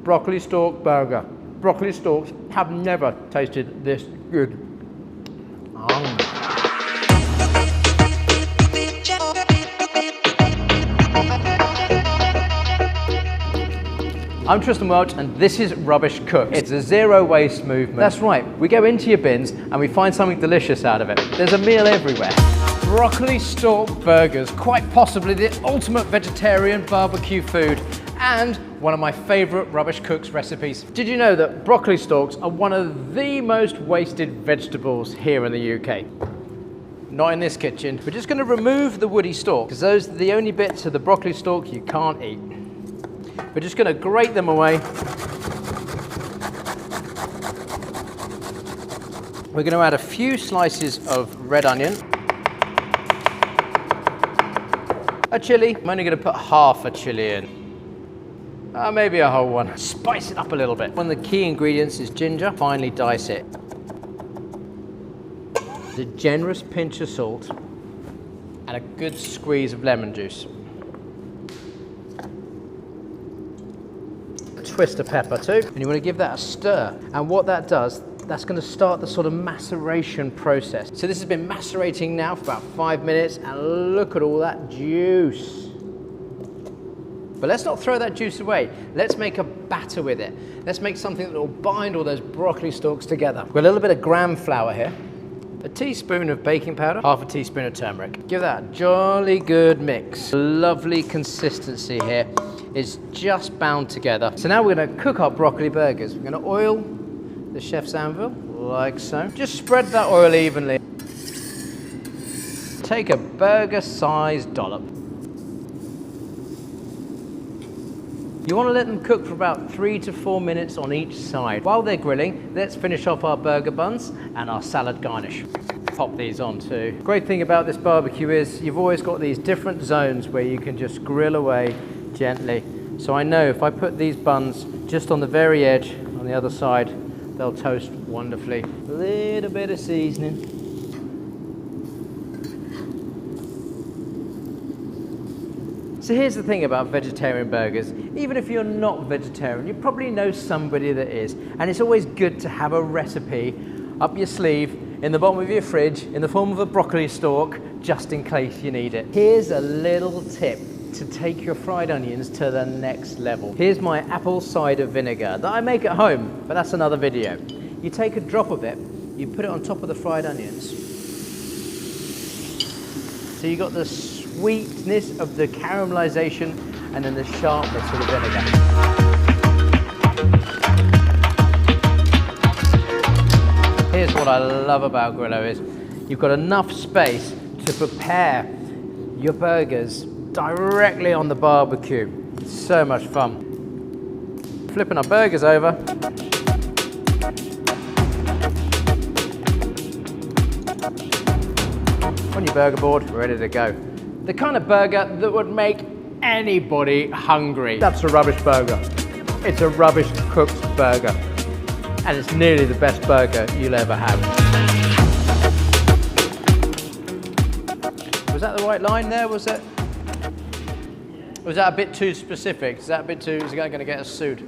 broccoli stalk burger. Broccoli stalks have never tasted this good. I'm Tristan Welch and this is Rubbish Cooks. It's a zero waste movement. That's right, we go into your bins and we find something delicious out of it. There's a meal everywhere. Broccoli Stalk Burgers, quite possibly the ultimate vegetarian barbecue food and one of my favourite Rubbish Cooks recipes. Did you know that broccoli stalks are one of the most wasted vegetables here in the UK? Not in this kitchen. We're just going to remove the woody stalk because those are the only bits of the broccoli stalk you can't eat. We're just going to grate them away. We're going to add a few slices of red onion. A chilli. I'm only going to put half a chilli in. Maybe a whole one. Spice it up a little bit. One of the key ingredients is ginger. Finely dice it. A generous pinch of salt and a good squeeze of lemon juice. Twist of pepper too, and you want to give that a stir. And what that does, that's going to start the sort of maceration process. So this has been macerating now for about 5 minutes, and look at all that juice. But let's not throw that juice away. Let's make a batter with it. Let's make something that will bind all those broccoli stalks together. We've got a little bit of gram flour here, a teaspoon of baking powder, half a teaspoon of turmeric. Give that a jolly good mix. Lovely consistency here. Is just bound together. So now we're going to cook our broccoli burgers. We're going to oil the chef's anvil, like so. Just spread that oil evenly. Take a burger-sized dollop. You want to let them cook for about 3 to 4 minutes on each side. While they're grilling, let's finish off our burger buns and our salad garnish. Pop these on too. Great thing about this barbecue is you've always got these different zones where you can just grill away gently. So I know if I put these buns just on the very edge on the other side, they'll toast wonderfully. A little bit of seasoning. So here's the thing about vegetarian burgers. Even if you're not vegetarian, you probably know somebody that is. And it's always good to have a recipe up your sleeve in the bottom of your fridge in the form of a broccoli stalk, just in case you need it. Here's a little tip to take your fried onions to the next level. Here's my apple cider vinegar that I make at home, but that's another video. You take a drop of it, you put it on top of the fried onions. So you got the sweetness of the caramelization and then the sharpness of the vinegar. Here's what I love about Grillo is you've got enough space to prepare your burgers directly on the barbecue. It's so much fun. Flipping our burgers over. On your burger board, we're ready to go. The kind of burger that would make anybody hungry. That's a Rubbish burger. It's a Rubbish Cooks burger. And it's nearly the best burger you'll ever have. Was that the right line there, was it? Was that a bit too specific? Is that a bit too, is that going to get us sued?